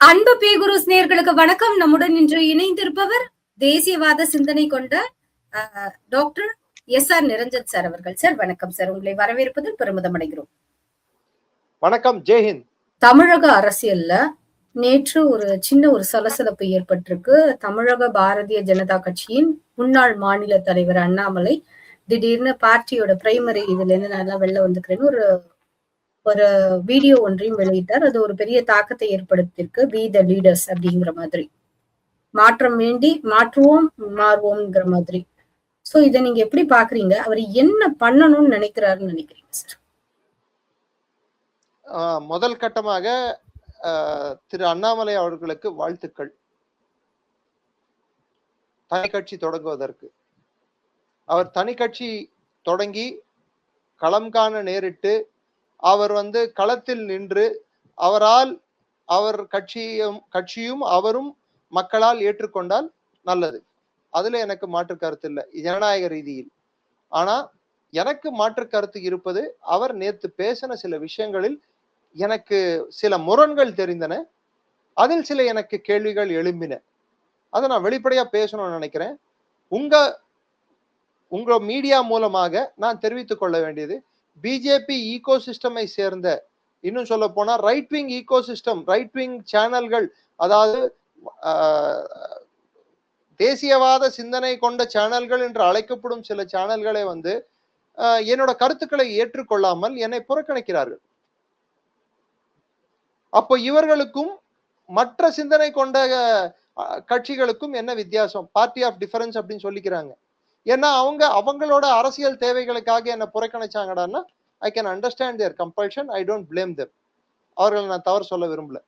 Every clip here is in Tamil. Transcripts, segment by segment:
அன்பு பேகுருஸ் நேயர்களுக்கு வணக்கம். நம்முடன் இன்று இணைந்திருப்பவர் தேசியவாத சிந்தனை கொண்ட டாக்டர் எஸ்.ஆர். நிரஞ்சன் சார் அவர்கள். சார் வணக்கம் சார். உங்களை வரவேற்பதில் பெருமிதம் அடைகிறோம். வணக்கம். ஜெய்ஹிந்த். தமிழக அரசியல்ல நேற்று ஒரு சின்ன சலசலப்பு ஏற்பட்டிருக்கு. தமிழக பாரதிய ஜனதா கட்சியின் முன்னாள் மாநில தலைவர் அண்ணாமலை திடீர்னு பார்ட்டியோட பிரைமரி இதுல இருந்து நல்லா வெளில வந்துக்கிறேன்னு ஒரு வீடியோ ஒன்றையும் வெளியிட்டார். அது ஒரு பெரிய தாக்கத்தை ஏற்படுத்தியிருக்கு. வி த லீடர்ஸ் அப்படிங்கிற மாதிரி, மாற்றம் வேண்டி மாற்றுவோம் மாறுவோம்ங்கிற மாதிரி. சோ இதை நீங்க எப்படி பாக்குறீங்க? அவர் என்ன பண்ணணும்னு நினைக்கிறாருன்னு நினைக்கிறீங்க சார்? முதல் கட்டமாக திரு அண்ணாமலை அவர்களுக்கு வாழ்த்துக்கள். தனி கட்சி தொடங்குவதற்கு அவர் தனி கட்சி தொடங்கி களம் காண நேரிட்டு அவர் களத்தில் நின்று அவரால் அவர் கட்சியும் அவரும் மக்களால் ஏற்றுக்கொண்டால் நல்லது. அதுல எனக்கு மாற்று கருத்து இல்லை ஜனநாயக ரீதியில். ஆனா எனக்கு மாற்று கருத்து இருப்பது, அவர் நேத்து பேசின சில விஷயங்களில் எனக்கு சில முரண்கள் தெரிந்தன. அதில் சில எனக்கு கேள்விகள் எழும்பின. அதை நான் வெளிப்படையா பேசணும்னு நினைக்கிறேன். உங்க மீடியா மூலமாக நான் தெரிவித்துக் கொள்ள வேண்டியது, பிஜேபி ஈகோ சிஸ்டமை சேர்ந்த, இன்னும் சொல்ல போனா right wing ecosystem, right wing சேனல்கள், அதாவது தேசியவாத சிந்தனை கொண்ட சேனல்கள் என்று அழைக்கப்படும் சில சேனல்களை என்னோட கருத்துக்களை ஏற்றுக்கொள்ளாமல் என்னை புறக்கணிக்கிறார்கள். அப்போ இவர்களுக்கும் மற்ற சிந்தனை கொண்ட கட்சிகளுக்கும் என்ன வித்தியாசம்? பார்ட்டி ஆஃப் டிஃபரன்ஸ் அப்படின்னு சொல்லிக்கிறாங்க. ஏன்னா அவங்களோட அரசியல் தேவைகளுக்காக என்ன புறக்கணிச்சாங்கடான்னா, I can understand their compulsion. I don't blame them. அவர்களை நான் தவறு சொல்ல விரும்பல.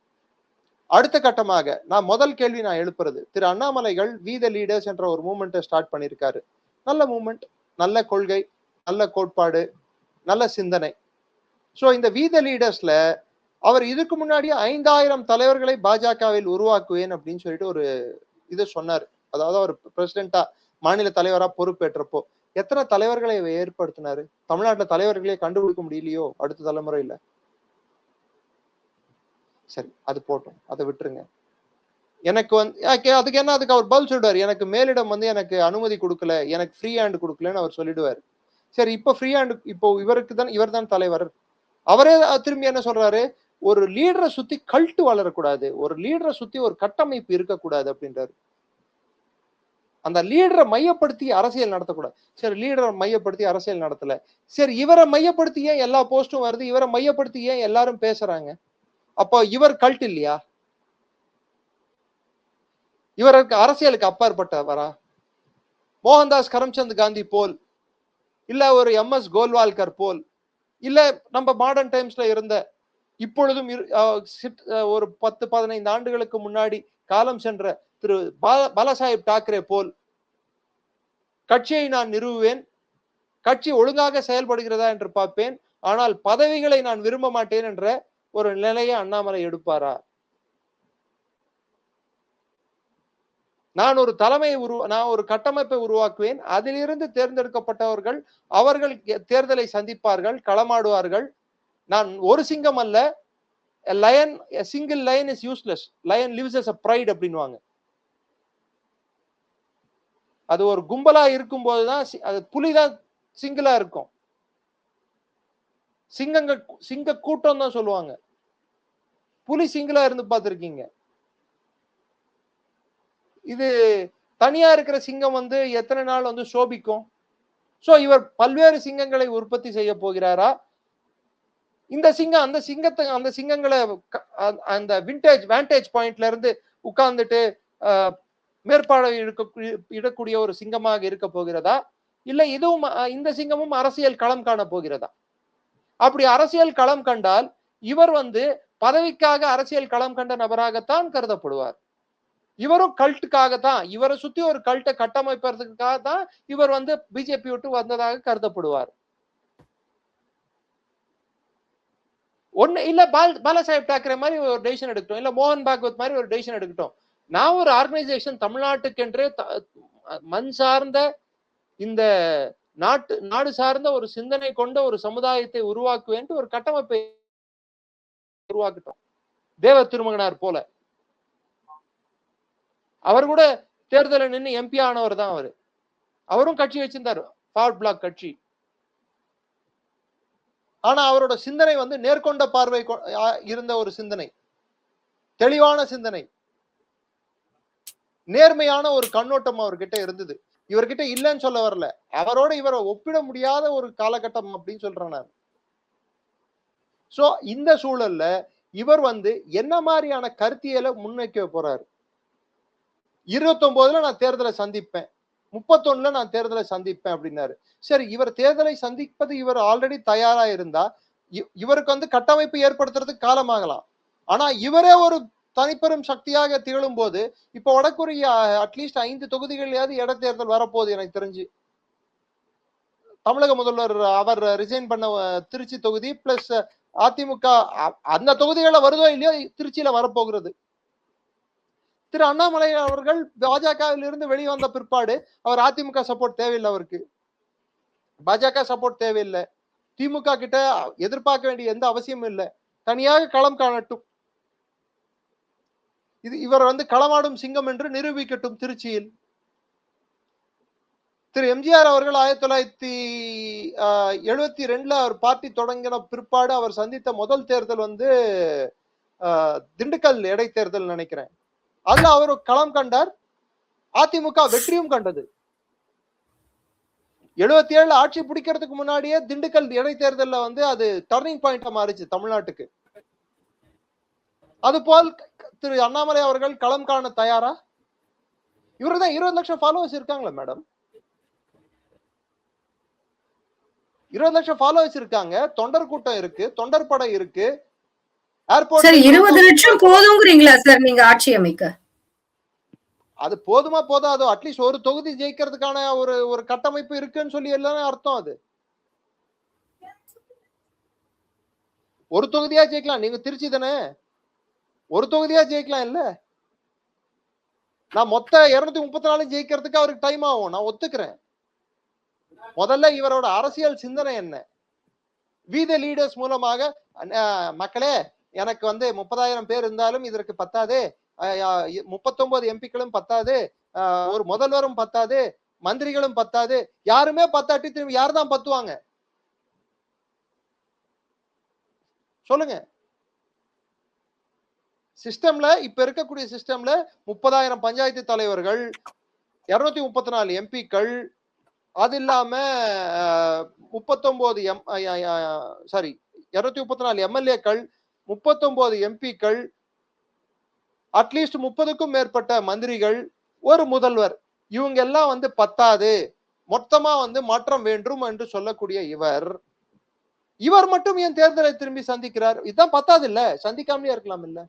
அடுத்த கட்டமாக நான் முதல் கேள்வி நான் எழுப்புறது, திரு அண்ணாமலைகள் வி த லீடர்ஸ் என்ற ஒரு மூவ்மெண்ட்டை ஸ்டார்ட் பண்ணியிருக்காரு. நல்ல மூவ்மெண்ட், நல்ல கொள்கை, நல்ல கோட்பாடு, நல்ல சிந்தனை. ஸோ இந்த வி த லீடர்ஸ்ல அவர் இதுக்கு முன்னாடி 5000 தலைவர்களை பாஜகவில் உருவாக்குவேன் அப்படின்னு சொல்லிட்டு ஒரு இது சொன்னார். அதாவது அவர் பிரசிடென்டா, மாநில தலைவரா பொறுப்பேற்றப்போ எத்தனை தலைவர்களை ஏற்படுத்தினாரு? தமிழ்நாட்டுல தலைவர்களே கண்டுபிடிக்க முடியலையோ அடுத்த தலைமுறையில? சரி, அது போட்டோம், அதை விட்டுருங்க. எனக்கு அதுக்கு என்ன, அதுக்கு அவர் பதில் சொல்லிடுவார், எனக்கு மேலிடம் எனக்கு அனுமதி கொடுக்கல, எனக்கு ஃப்ரீ ஹேண்ட் கொடுக்கலன்னு அவர் சொல்லிடுவார். சரி, இப்ப ஃப்ரீ ஹேண்ட், இப்போ இவர் தான் தலைவர். அவரே திரும்பி என்ன சொல்றாரு, ஒரு லீடரை சுத்தி கல்ட்டு வளரக்கூடாது, ஒரு லீடரை சுத்தி ஒரு கட்டமைப்பு இருக்கக்கூடாது அப்படின்றாரு. அந்த லீடரை மையப்படுத்தி அரசியல் நடத்தக்கூடாது. சரி, லீடரை மையப்படுத்தி அரசியல் நடத்தல, சரி இவரை மையப்படுத்தி ஏன் எல்லா போஸ்டும் வருது, இவரை மையப்படுத்தி ஏன் எல்லாரும் பேசுறாங்க? அப்போ இவர் கல்ட் இல்லையா? இவருக்கு அரசியலுக்கு அப்பாற்பட்டவரா? மோகன்தாஸ் கரம்சந்த் காந்தி போல், இல்ல ஒரு MS கோல்வால்கர் போல், இல்ல நம்ம மாடர்ன் டைம்ஸ்ல இருந்த, இப்பொழுதும் ஒரு 10-15 ஆண்டுகளுக்கு முன்னாடி காலம் சென்ற திரு பாலாசாஹிப் டாக்கரே போல் கட்சியை நான் நிறுவுவேன், கட்சி ஒழுங்காக செயல்படுகிறதா என்று பார்ப்பேன், ஆனால் பதவிகளை நான் விரும்ப மாட்டேன் என்ற ஒரு நிலையை அண்ணாமலை எடுப்பாரா? நான் ஒரு கட்டமைப்பை உருவாக்குவேன், அதிலிருந்து தேர்ந்தெடுக்கப்பட்டவர்கள் அவர்கள் தேர்தலை சந்திப்பார்கள், களமாடுவார்கள். நான் ஒரு சிங்கம் அல்ல. A single lion is useless. Lion lives as a pride அப்படின்வாங்க. அது ஒரு கும்பலா இருக்கும் போதுதான் அது புலிதான் சிங்கிளா இருக்கும். சிங்க கூட்டம் தான் சொல்லுவாங்க. புலி சிங்கிளா இருந்து பார்த்திருக்கீங்க. இது தனியா இருக்கிற சிங்கம் எத்தனை நாள் சோபிக்கும்? சோ இவர் பல்வேறு சிங்கங்களை உற்பத்தி செய்ய போகிறாரா? இந்த சிங்கம் அந்த சிங்கங்களை அந்த வாண்டேஜ் பாயிண்ட்ல இருந்து உட்கார்ந்துட்டு மேற்பார்வை இடக்கூடிய ஒரு சிங்கமாக இருக்க போகிறதா? இல்ல இதுவும் இந்த சிங்கமும் அரசியல் களம் காண போகிறதா? அப்படி அரசியல் களம் கண்டால் இவர் பதவிக்காக அரசியல் களம் கண்ட நபராகத்தான் கருதப்படுவார். இவரும் கல்ட்டுக்காகத்தான், இவரை சுத்தி ஒரு கல்ட்டை கட்டமைப்பதற்காக தான் இவர் பிஜேபி விட்டு வந்ததாக கருதப்படுவார். ஒண்ணு இல்ல பாலாசாஹிப் டாக்கரே மாதிரி ஒரு டெசிஷன் எடுக்கட்டும், இல்ல மோகன் பாகவத் மாதிரி ஒரு டெசிஷன் எடுக்கட்டும். நான் ஒரு ஆர்கனைசேஷன் தமிழ்நாட்டுக்கென்றே மண் சார்ந்த இந்த நாடு சார்ந்த ஒரு சிந்தனை கொண்ட ஒரு சமுதாயத்தை உருவாக்குவேன் ஒரு கட்டமைப்பை உருவாக்கட்டும். தேவ திருமகனார் போல அவர் கூட தேர்தலில் நின்று எம்பி ஆனவர் தான் அவரு. அவரும் கட்சி வச்சிருந்தாரு, ஃபார்வர்ட் பிளாக் கட்சி. ஆனா அவரோட சிந்தனை வந்து நேர்கொண்ட பார்வை இருந்த ஒரு சிந்தனை, தெளிவான சிந்தனை, நேர்மையான ஒரு கண்ணோட்டம் அவர்கிட்ட இருந்தது. இவர்கிட்ட இல்லைன்னு சொல்ல வரல, அவரோட இவரை ஒப்பிட முடியாத ஒரு காலகட்டம் அப்படின்னு சொல்றேன் நான். சோ இந்த சூழல்ல இவர் வந்து என்ன மாதிரியான கருத்தியலை முன்வைக்க போறாரு? 29ல நான் தேர்தலை சந்திப்பேன், 31ல நான் தேர்தலை சந்திப்பேன் அப்படின்னாரு. சரி, இவர் தேர்தலை சந்திப்பது இவர் ஆல்ரெடி தயாரா இருந்தா இவருக்கு வந்து கட்டமைப்பு ஏற்படுத்துறதுக்கு காலமாகலாம். ஆனா இவரே ஒரு தனிப்பெரும் சக்தியாக திகழும் போது இப்ப வடக்குரிய அட்லீஸ்ட் 5 தொகுதிகளையாவது இடைத்தேர்தல் வரப்போகுது எனக்கு தெரிஞ்சு. தமிழக முதல்வர் அவர் ரிசைன் பண்ண திருச்சி தொகுதி பிளஸ் அதிமுக அந்த தொகுதிகளில் வருதோ இல்லையோ திருச்சியில வரப்போகிறது. திரு அண்ணாமலை அவர்கள் பாஜகவில் இருந்து வெளிவந்த பிற்பாடு அவர் அதிமுக சப்போர்ட் தேவையில்லை, அவருக்கு பாஜக சப்போர்ட் தேவையில்லை, திமுக கிட்ட எதிர்பார்க்க வேண்டிய எந்த அவசியமும் இல்லை, தனியாக களம் காணட்டும், இது இவர் வந்து களமாடும் சிங்கம் என்று நிரூபிக்கட்டும் திருச்சியில். திரு எம்ஜிஆர் அவர்கள் 1972 அவர் பார்ட்டி தொடங்கின பிற்பாடு அவர் சந்தித்த முதல் தேர்தல் வந்து திண்டுக்கல் இடைத்தேர்தல் நினைக்கிறேன். அதுல அவர் களம் கண்டார், அதிமுக வெற்றியும் கண்டது. 77 ஆட்சி பிடிக்கிறதுக்கு முன்னாடியே திண்டுக்கல் இடைத்தேர்தல்ல வந்து அது டர்னிங் பாயிண்டா மாறிச்சு தமிழ்நாட்டுக்கு. அதுபோல் திரு அண்ணாமலை அவர்கள் களம் காண தயாரா? இவருதான் 20 லட்சம் ஃபாலோவர்ஸ் இருக்காங்களா மேடம்? 20 லட்சம் ஃபாலோவர்ஸ் இருக்காங்க, தொண்டர் கூட்டம் இருக்கு, தொண்டர் படை இருக்கு, ஏர்போர்ட். 20 லட்சம் போதுங்கிறீங்களா சார் நீங்க ஆட்சி அமைக்க? அது போதுமா போதாதோ, அட்லீஸ்ட் ஒரு தொகுதி ஜெயிக்கிறதுக்கான ஒரு கட்டமைப்பு இருக்குன்னு சொல்லி எல்லாமே அர்த்தம். அது ஒரு தொகுதியா ஜெயிக்கலாம், நீங்க திருச்சி தானே, ஒரு தொகுதியா ஜெயிக்கலாம் இல்ல. நான் மொத்த 234 ஜெயிக்கிறதுக்கு அவருக்கு டைம் ஆகும், நான் ஒத்துக்கிறேன். முதல்ல இவரோட அரசியல் சிந்தனை என்ன? வீத லீடர்ஸ் மூலமாக மக்களே எனக்கு வந்து 30,000 பேர் இருந்தாலும் இதற்கு பத்தாது, 39 எம்பிக்களும் பத்தாது, ஒரு முதல்வரும் பத்தாது, மந்திரிகளும் பத்தாது, யாருமே பத்தாட்டி திரும்பி யார் தான் பத்துவாங்க சொல்லுங்க? சிஸ்டம்ல இப்ப இருக்கக்கூடிய சிஸ்டம்ல 30,000 பஞ்சாயத்து தலைவர்கள், 234 எம்பிக்கள், அது இல்லாம 234 எம்எல்ஏக்கள், 39 எம்பிக்கள், அட்லீஸ்ட் 30க்கும் மேற்பட்ட மந்திரிகள், ஒரு முதல்வர், இவங்க எல்லாம் வந்து பத்தாது, மொத்தமா வந்து மாற்றம் வேண்டும் என்று சொல்லக்கூடிய இவர் மட்டும் ஏன் தேர்தலை திரும்பி சந்திக்கிறார்? இதுதான் பத்தாது இல்ல, சந்திக்காமலே இருக்கலாம் இல்ல.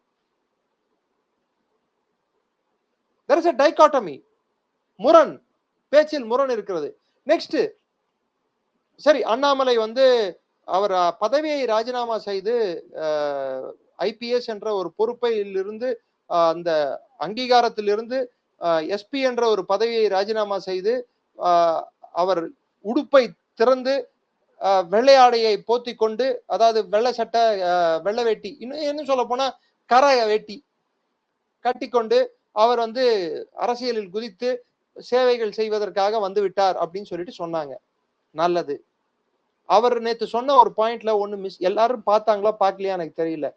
there is a dichotomy, முரண், பேச்சில் முரண் இருக்கிறது. நெக்ஸ்ட், சரி, அண்ணாமலை வந்து அவர் பதவியை ராஜினாமா செய்து ஐபிஎஸ் என்ற ஒரு பொறுப்பில் இருந்து அந்த அங்கீகாரத்திலிருந்து எஸ்பி என்ற ஒரு பதவியை ராஜினாமா செய்து அவர் உடுப்பை திறந்து வெள்ளை ஆடையை போத்தி கொண்டு, அதாவது வெள்ளை சட்டை, வெள்ளை வேட்டி, இன்னும் என்ன சொல்ல போனா கர வேட்டி கட்டிக்கொண்டு அவர் வந்து அரசியலில் குதித்து சேவைகள் செய்வதற்காக வந்து விட்டார் அப்படின்னு சொல்லிட்டு சொன்னாங்க. நல்லது. அவர் நேத்து சொன்ன ஒரு பாயிண்ட்ல ஒண்ணு மிஸ், எல்லாரும் பார்த்தாங்களா பார்க்கலையா எனக்கு தெரியல.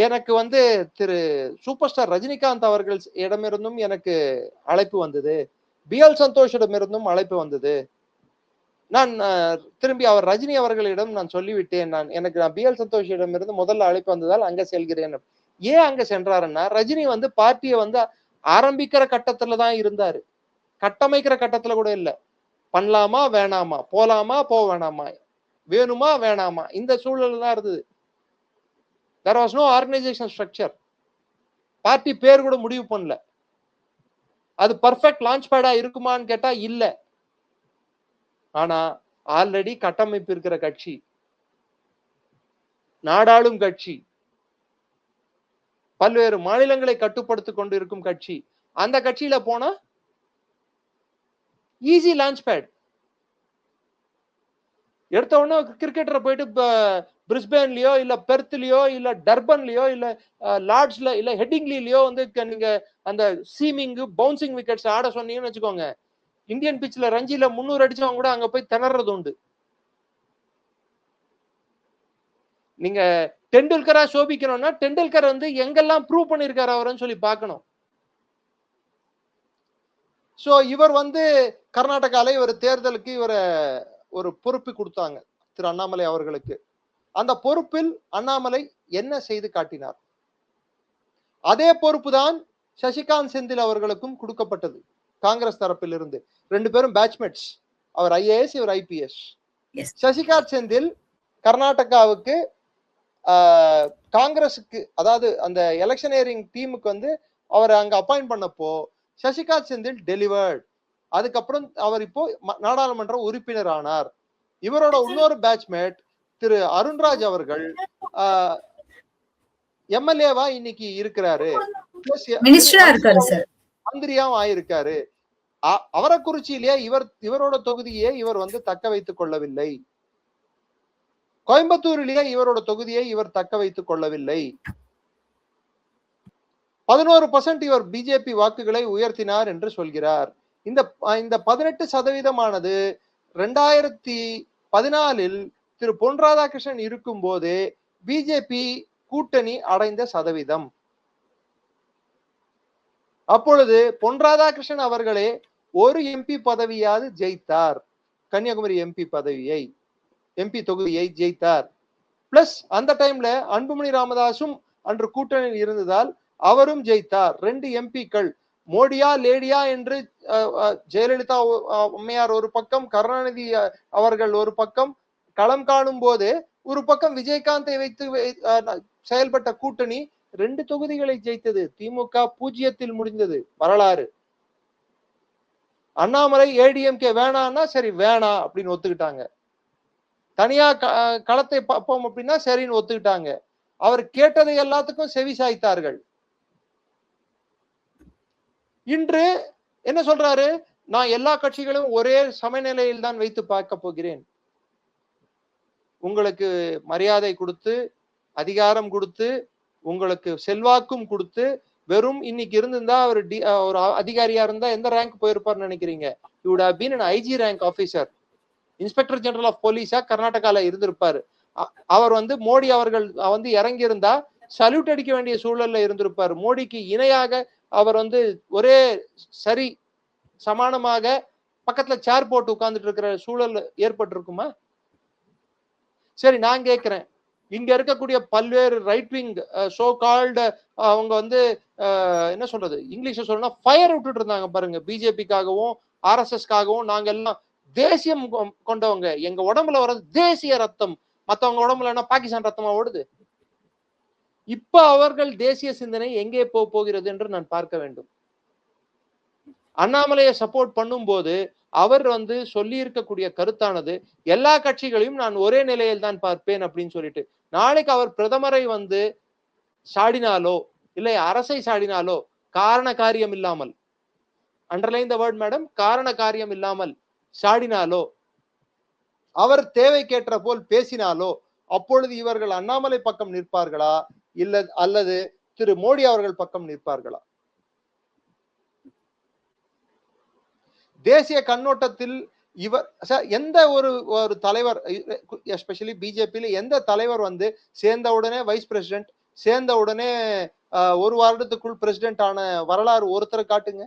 எனக்கு வந்து திரு சூப்பர் ஸ்டார் ரஜினிகாந்த் அவர்கள் இடமிருந்தும் எனக்கு அழைப்பு வந்தது, பிஎல் சந்தோஷிடமிருந்தும் அழைப்பு வந்தது. நான் திரும்பி அவர் ரஜினி அவர்களிடம் நான் சொல்லிவிட்டேன், நான் பிஎல் சந்தோஷிடமிருந்து முதல்ல அழைப்பு வந்ததால் அங்க செல்கிறேன். ஏன் அங்க சென்றாருன்னா, ரஜினி வந்து பார்ட்டியை வந்து ஆரம்பிக்கிற கட்டத்துல தான் இருந்தாரு, கட்டமைக்கிற கட்டத்துல கூட இல்ல. பண்ணலாமா வேணாமா, போலாமா போ வேணாமா, வேணுமா வேணாமா, இந்த சூழல் தான் இருந்தது. there was no organization structure. Party பேர் கூட முடிவு பண்ணல. அது பர்ஃபெக்ட் லான்ச் பேடா இருக்குமான்னு கேட்டா இல்ல. ஆனா ஆல்ரெடி கட்டமைப்பு இருக்கிற கட்சி, நாடாளும் கட்சி, பல்வேறு மாநிலங்களை கட்டுப்படுத்தி கொண்டு இருக்கும் கட்சி, அந்த கட்சியில போனா ஈஸி லான்ச் பேட். எடுத்த உடனே கிரிக்கெட்டரை போயிட்டு பிரிஸ்பேன்லயோ இல்ல பெர்த்லயோ இல்ல டர்பன்லயோ இல்ல லார்ட்ஸ்ல இல்ல ஹெட்டிங்லியோ வந்து நீங்க அந்த சீமிங் பவுன்சிங் விக்கெட்ஸ் ஆட சொன்னீங்கன்னு வச்சுக்கோங்க, இந்தியன் பிட்ச்ல ரஞ்சில 300 அடிச்சவங்க கூட அங்க போய் திணறது உண்டு. நீங்க டெண்டுல்கரா சோபிக்கணும்னா டெண்டுல்கர் வந்து எங்கெல்லாம் ப்ரூவ் பண்ணிருக்காரு அவர்னு சொல்லி பார்க்கணும். சோ இவர் வந்து கர்நாடகால இவர் தேர்தலுக்கு இவரை ஒரு பொறுப்பு கொடுத்தாங்க திரு அண்ணாமலை அவர்களுக்கு. அந்த பொறுப்பில் அண்ணாமலை என்ன செய்து காட்டினார்? அதே பொறுப்பு தான் சசிகாந்த் செந்தில் அவர்களுக்கும் கொடுக்கப்பட்டது காங்கிரஸ் தரப்பில் இருந்து. 2 பேரும் பேட்ச்மேட்ஸ். அவர் ஐஏஎஸ், இவர் ஐபிஎஸ். சசிகாந்த் செந்தில் கர்நாடகாவுக்கு காங்கிரஸுக்கு, அதாவது அந்த எலெக்ஷனேரிங் டீமுக்கு வந்து அவர் அங்க அப்பாயிண்ட் பண்ணப்போ சசிகாந்த் செந்தில் டெலிவர்ட். அதுக்கப்புறம் அவர் இப்போ நாடாளுமன்ற உறுப்பினர் ஆனார். இவரோட இன்னொரு பேட்ச்மேட் திரு அருண்ராஜ் அவர்கள் எம்எல்ஏவா இன்னைக்கு இருக்கிறாரு, மந்திரியாவும் ஆயிருக்காரு. அவரக்குறிச்சியிலேயே இவரோட தொகுதியை இவர் வந்து தக்க வைத்துக் கொள்ளவில்லை. கோயம்புத்தூரிலேயே இவரோட தொகுதியை இவர் தக்க வைத்துக் கொள்ளவில்லை. 11% இவர் பிஜேபி வாக்குகளை உயர்த்தினார் என்று சொல்கிறார். இந்த 18% 2014 திரு பொன் ராதாகிருஷ்ணன் இருக்கும் போதே பிஜேபி கூட்டணி அடைந்த சதவீதம். அப்பொழுது பொன் ராதாகிருஷ்ணன் அவர்களே ஒரு எம்பி பதவியாவது ஜெயித்தார். கன்னியாகுமரி எம்பி தொகுதியை ஜெயித்தார். பிளஸ் அந்த டைம்ல அன்புமணி ராமதாசும் அன்று கூட்டணியில் இருந்ததால் அவரும் ஜெயித்தார். 2 எம்பிக்கள். மோடியா லேடியா என்று ஜெயலலிதா அம்மையார் ஒரு பக்கம், கருணாநிதி அவர்கள் ஒரு பக்கம் களம் காணும் போது, ஒரு பக்கம் விஜயகாந்தை வைத்து செயல்பட்ட கூட்டணி 2 தொகுதிகளை ஜெயித்தது. திமுக 0 முடிந்தது வரலாறு. அண்ணாமலை ஏடிஎம்கே வேணான்னா சரி வேணாம் அப்படின்னு ஒத்துக்கிட்டாங்க. தனியா களத்தை பார்ப்போம் அப்படின்னா சரின்னு ஒத்துக்கிட்டாங்க. அவர் கேட்டதை எல்லாத்துக்கும் செவி சாய்த்தார்கள். இன்று என்ன சொல்றாரு? நான் எல்லா கட்சிகளும் ஒரே சமநிலையில் தான் வைத்து பார்க்க போகிறேன். உங்களுக்கு மரியாதை கொடுத்து, அதிகாரம் கொடுத்து, உங்களுக்கு செல்வாக்கும் கொடுத்து, வெறும் இன்னைக்கு இருந்திருந்தா அவர் ஒரு அதிகாரியா இருந்தா எந்த ரேங்க் போயிருப்பார்னு நினைக்கிறீங்க? You would have been an IG rank officer. Inspector general of போலீஸா கர்நாடகால இருந்திருப்பாரு. அவர் வந்து மோடி அவர்கள் வந்து இறங்கி இருந்தா சல்யூட் அடிக்க வேண்டிய சூழல்ல இருந்திருப்பார். மோடிக்கு இணையாக அவர் வந்து ஒரே சரி சமானமாக பக்கத்துல சேர் போட்டு உட்கார்ந்துட்டு இருக்கிற சூழல் ஏற்பட்டிருக்குமா? சரி, நான் கேட்கிறேன், இங்க இருக்கக்கூடிய பல்வேறு ரைட் விங் சோ கால்டு அவங்க வந்து என்ன சொல்றது, இங்கிலீஷ்ல சொல்லணும்னா ஃபயர் விட்டுட்டு இருந்தாங்க பாருங்க. பிஜேபிக்காகவும் ஆர்எஸ்எஸ்காகவும் நாங்க எல்லாம் தேசியம் கொண்டவங்க, எங்க உடம்புல வர்றது தேசிய ரத்தம், மத்தவங்க உடம்புல என்ன பாகிஸ்தான் ரத்தமா ஓடுது? இப்ப அவர்கள் தேசிய சிந்தனை எங்கே போகிறது என்று நான் பார்க்க வேண்டும். அண்ணாமலையை சப்போர்ட் பண்ணும் போது அவர் வந்து சொல்லி இருக்கக்கூடிய கருத்தானது எல்லா கட்சிகளையும் நான் ஒரே நிலையில் தான் பார்ப்பேன் அப்படின்னு சொல்லிட்டு, நாளைக்கு அவர் பிரதமரை வந்து சாடினாலோ இல்லை அரசை சாடினாலோ காரண காரியம் இல்லாமல், அண்டர்லைன் த வேர்ட் மேடம், காரண காரியம் இல்லாமல் சாடினாலோ, அவர் தேவைக்கேற்ற போல் பேசினாலோ, அப்பொழுது இவர்கள் அண்ணாமலை பக்கம் நிற்பார்களா இல்ல அல்லது திரு மோடி அவர்கள் பக்கம் நிற்பார்களா? தேசிய கண்ணோட்டத்தில் இவர் எந்த ஒரு தலைவர், எஸ்பெஷலி பிஜேபியில எந்த தலைவர் வந்து சேர்ந்த உடனே வைஸ் பிரசிடென்ட், சேர்ந்த உடனே ஒரு வருடத்துக்குள் பிரசிடென்ட் ஆன வரலாறு ஒருத்தரை காட்டுங்க.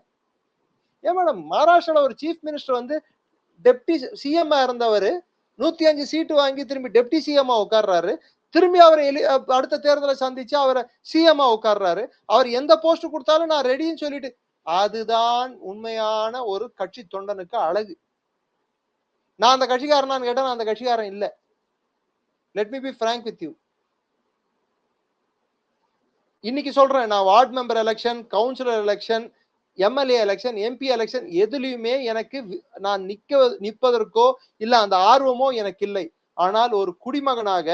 ஏன் மேடம், மகாராஷ்டிரால ஒரு சீஃப் மினிஸ்டர் வந்து டெப்டி சிஎம் இருந்தவர் 105 சீட்டு வாங்கி திரும்பி டெப்டி சிஎம் உட்கார்றாரு. திரும்பி அவரை அடுத்த தேர்தலை சந்திச்சு அவரை சிஎம் உட்கார்றாரு. அவர் எந்த போஸ்ட் கொடுத்தாலும் நான் ரெடின்னு சொல்லிட்டு, அதுதான் உண்மையான ஒரு கட்சி தொண்டனுக்கு அழகு. நான் அந்த கட்சிக்காரனான்னு கேட்டா நான் அந்த கட்சிக்காரன் இல்ல. Let me be frank with you. இன்னைக்கு சொல்றேன், நான் ward member election, councillor election, MLA election, MP election எதுலயுமே எனக்கு நான் நிற்பதற்கோ இல்ல அந்த ஆர்வமோ எனக்கு இல்லை. ஆனால் ஒரு குடிமகனாக,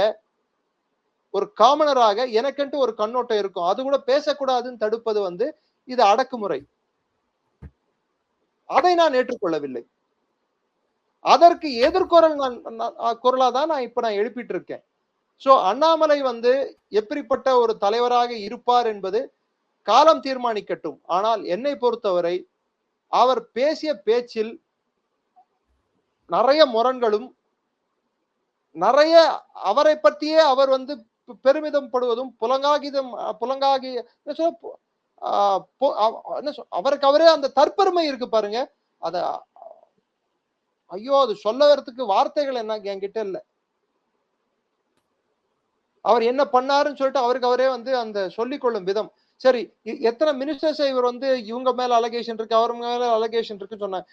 ஒரு காமனராக எனக்கென்று ஒரு கண்ணோட்டம் இருக்கும். அது கூட பேசக்கூடாதுன்னு தடுப்பது வந்து இது அடக்குமுறை. அதை நான் ஏற்றுக்கொள்ளவில்லை. அதற்கு எதிர்குரல் குரலா தான் நான் இப்ப எழுப்பிட்டு இருக்கேன். சோ அண்ணாமலை எப்படிப்பட்ட ஒரு தலைவராக இருப்பார் என்பது காலம் தீர்மானிக்கட்டும். ஆனால் என்னை பொறுத்தவரை அவர் பேசிய பேச்சில் நிறைய முரண்களும், நிறைய அவரை பற்றியே அவர் பெருமிதம் படுவதும், அவருக்கு அவரே அந்த தற்பெருமை இருக்கு பாருங்க. அத ஐயோ, அது சொல்லறதுக்கு வார்த்தைகள் என்ன என்கிட்ட இல்ல. அவர் என்ன பண்ணாருன்னு சொல்லிட்டு அவருக்கு அவரே அந்த சொல்லிக் கொள்ளும் விதம். சரி, எத்தனை மினிஸ்டர்ஸ் இவர் இவங்க மேல அலகேஷன் இருக்கு, அவர் மேல அலகேஷன் இருக்குன்னு சொன்னாங்க.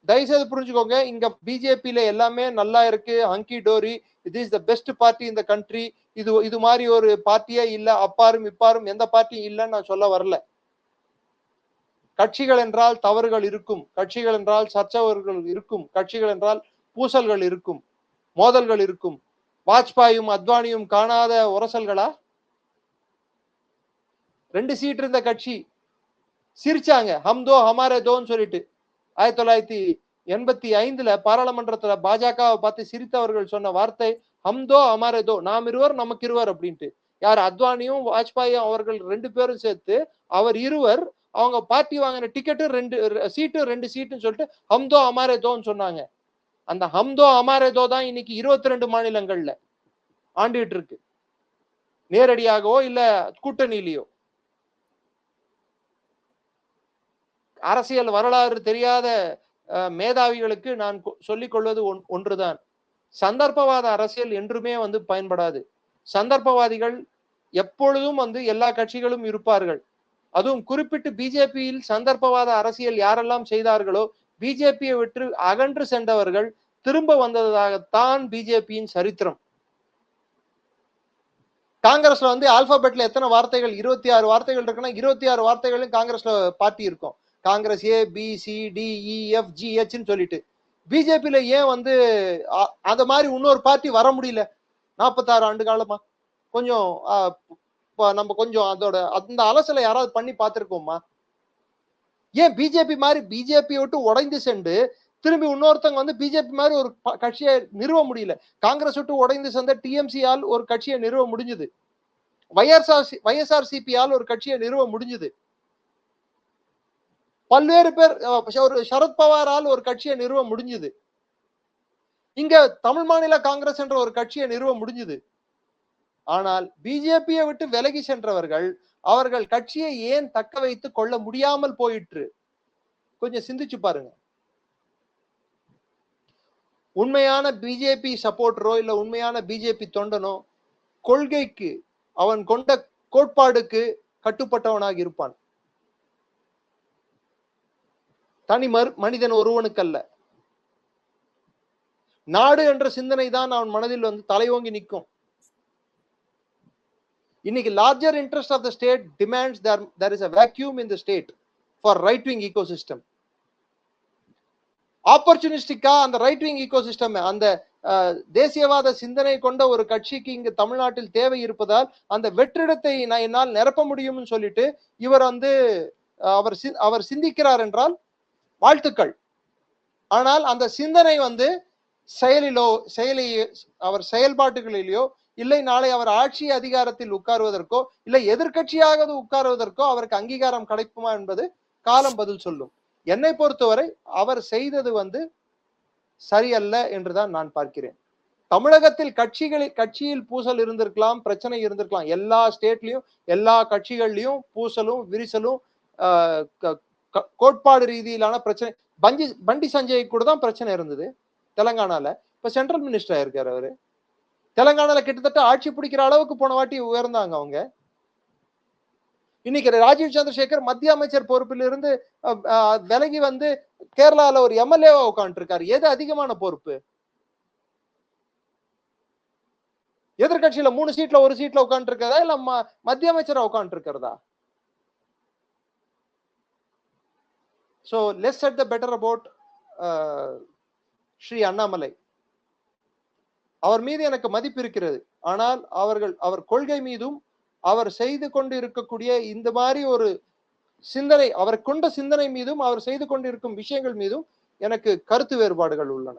தயவுசெய்து புரிஞ்சுக்கோங்க, இங்க பிஜேபியில எல்லாமே நல்லா இருக்கு, ஹங்கி டோரி, இது இஸ் த பெஸ்ட் பார்ட்டி இந்த கண்ட்ரி. இது மாதிரி ஒரு பார்ட்டியே இல்ல, அப்பாரும் இப்பாரும் எந்த பார்ட்டியும் இல்லைன்னு நான் சொல்ல வரல. கட்சிகள் என்றால் தவறுகள் இருக்கும், கட்சிகள் என்றால் சர்ச்சைகள் இருக்கும், கட்சிகள் என்றால் பூசல்கள் இருக்கும், மோதல்கள் இருக்கும். வாஜ்பாயும் அத்வானியும் காணாத உரசல்களா? 2 சீட் இருந்த கட்சி சிரிச்சாங்க, ஹம்தோ ஹமாரே தோன்னு சொல்லிட்டு. 1985 பாராளுமன்றத்துல பாஜகவை பார்த்து சிரித்தவர்கள் சொன்ன வார்த்தை ஹம்தோ ஹமாரே தோ, நாம் இருவர் நமக்கு இருவர் அப்படின்ட்டு. யார்? அத்வானியும் வாஜ்பாயும் அவர்கள் 2 பேரும் சேர்த்து அவர் இருவர், அவங்க பார்ட்டி வாங்கின டிக்கெட்டு 2 சீட்டு 2 சீட்டுன்னு சொல்லிட்டு ஹம்தோ ஹமாரே தோன்னு சொன்னாங்க. அந்த ஹம்தோ ஹமாரே தோ தான் இன்னைக்கு 22 மாநிலங்கள்ல ஆண்டுகிட்டு இருக்கு, நேரடியாகவோ இல்ல கூட்டணியிலையோ. அரசியல் வரலாறு தெரியாத மேதாவிகளுக்கு நான் சொல்லிக் கொள்வது ஒன்றுதான், சந்தர்ப்பவாத அரசியல் என்றுமே பயன்படாது. சந்தர்ப்பவாதிகள் எப்பொழுதும் எல்லா கட்சிகளும் இருப்பார்கள். அதுவும் குறிப்பிட்டு பிஜேபியில் சந்தர்ப்பவாத அரசியல் யாரெல்லாம் செய்தார்களோ, பிஜேபியை விட்டு அகன்று சென்றவர்கள் திரும்ப வந்ததாகத்தான் பிஜேபியின் சரித்திரம். காங்கிரஸ்ல ஆல்பாபெட்ல எத்தனை வார்த்தைகள்? 26 வார்த்தைகள் இருக்குன்னா 26 வார்த்தைகளும் காங்கிரஸ்ல பார்ட்டி இருக்கும். Congress A B C D E F G ஹெச்னு சொல்லிட்டு. பிஜேபியில ஏன் அந்த மாதிரி இன்னொரு பார்ட்டி வர முடியல? 46 ஆண்டு காலமா கொஞ்சம் நம்ம கொஞ்சம் அதோட அந்த அலசலை யாராவது பண்ணி பார்த்திருக்கோமா? ஏன் பிஜேபி மாதிரி பிஜேபியை விட்டு உடைந்து சென்று திரும்பி இன்னொருத்தவங்க பிஜேபி மாதிரி ஒரு கட்சியை நிறுவ முடியல? காங்கிரஸ் விட்டு உடைந்து சென்ற டிஎம்சியால் ஒரு கட்சியை நிறுவ முடிஞ்சது, YSRCP-யால் ஒரு கட்சியை நிறுவ முடிஞ்சது, பல்வேறு பேர் ஒரு சரத்பவாரால் ஒரு கட்சியை நிறுவ முடிஞ்சது, இங்க தமிழ் மாநில காங்கிரஸ் என்ற ஒரு கட்சியை நிறுவ முடிஞ்சது. ஆனால் பிஜேபியை விட்டு விலகி சென்றவர்கள் அவர்கள் கட்சியை ஏன் தக்க வைத்துக் கொள்ள முடியாமல் போயிற்று? கொஞ்சம் சிந்திச்சு பாருங்க. உண்மையான பிஜேபி சப்போர்ட்டரோ இல்ல உண்மையான பிஜேபி தொண்டனோ கொள்கைக்கு, அவன் கொண்ட கோட்பாடுக்கு கட்டுப்பட்டவனாக இருப்பான். தனி மனிதன் ஒருவனுக்கு அல்ல. நாடு என்ற சிந்தனை தான் அவன் மனதில் தலையோங்கி நிற்கும். இன்னைக்கு larger interest of the state demands there is a vacuum in the state for right wing ecosystem. ஆப்பர்ச்சுனிஸ்டிக்கா அந்த ரைட் விங் ecosystem, அந்த தேசியவாத சிந்தனை கொண்ட ஒரு கட்சிக்கு இங்கு தமிழ்நாட்டில் தேவை இருப்பதால் அந்த வெற்றிடத்தை என்னால் நிரப்ப முடியும்னு சொல்லிட்டு இவர் அவர் சிந்திக்கிறார் என்றால் வாழ்த்துக்கள். ஆனால் அந்த சிந்தனை அவர் செயல்பாட்டுகளிலோ இல்லை நாளை அவர் ஆட்சி அதிகாரத்தில் உட்காருவதற்கோ இல்லை எதிர்கட்சியாக உட்காருவதற்கோ அவருக்கு அங்கீகாரம் கிடைக்குமா என்பது காலம் பதில் சொல்லும். என்னை பொறுத்தவரை அவர் செய்தது சரியல்ல என்றுதான் நான் பார்க்கிறேன். தமிழகத்தில் கட்சியில் பூசல் இருந்திருக்கலாம், பிரச்சனை இருந்திருக்கலாம். எல்லா ஸ்டேட்லயும் எல்லா கட்சிகள்லயும் பூசலும் விரிசலும் கோட்பாடு ரீதியிலான பிரச்சனை. பண்டி சஞ்சய் கூட தான் பிரச்சனை இருந்தது தெலங்கானால. இப்ப சென்ட்ரல் மினிஸ்டர் இருக்காரு அவரு. தெலங்கானால கிட்டத்தட்ட ஆட்சி பிடிக்கிற அளவுக்கு போன வாட்டி உயர்ந்தாங்க அவங்க. இன்னைக்கு ராஜீவ் சந்திரசேகர் மத்திய அமைச்சர் பொறுப்பில் இருந்து விலகி கேரளால ஒரு எம்எல்ஏவா உட்காந்துட்டு இருக்காரு. எது அதிகமான பொறுப்பு? எதிர்கட்சியில 3 சீட்ல 1 சீட்ல உட்காந்துட்டு இருக்கிறதா இல்ல மத்திய அமைச்சரா உட்காந்துட்டு இருக்கிறதா? So let's set the better about Sri Annamalai. அவர் மீது எனக்கு மதிப்பு இருக்கிறது. ஆனால் அவர் கொள்கை மீதும் அவர் செய்து கொண்டு இருக்கக்கூடிய இந்த மாதிரி ஒரு சிந்தனை, அவர் கொண்ட சிந்தனை மீதும் அவர் செய்து கொண்டிருக்கும் விஷயங்கள் மீதும் எனக்கு கருத்து வேறுபாடுகள் உள்ளன.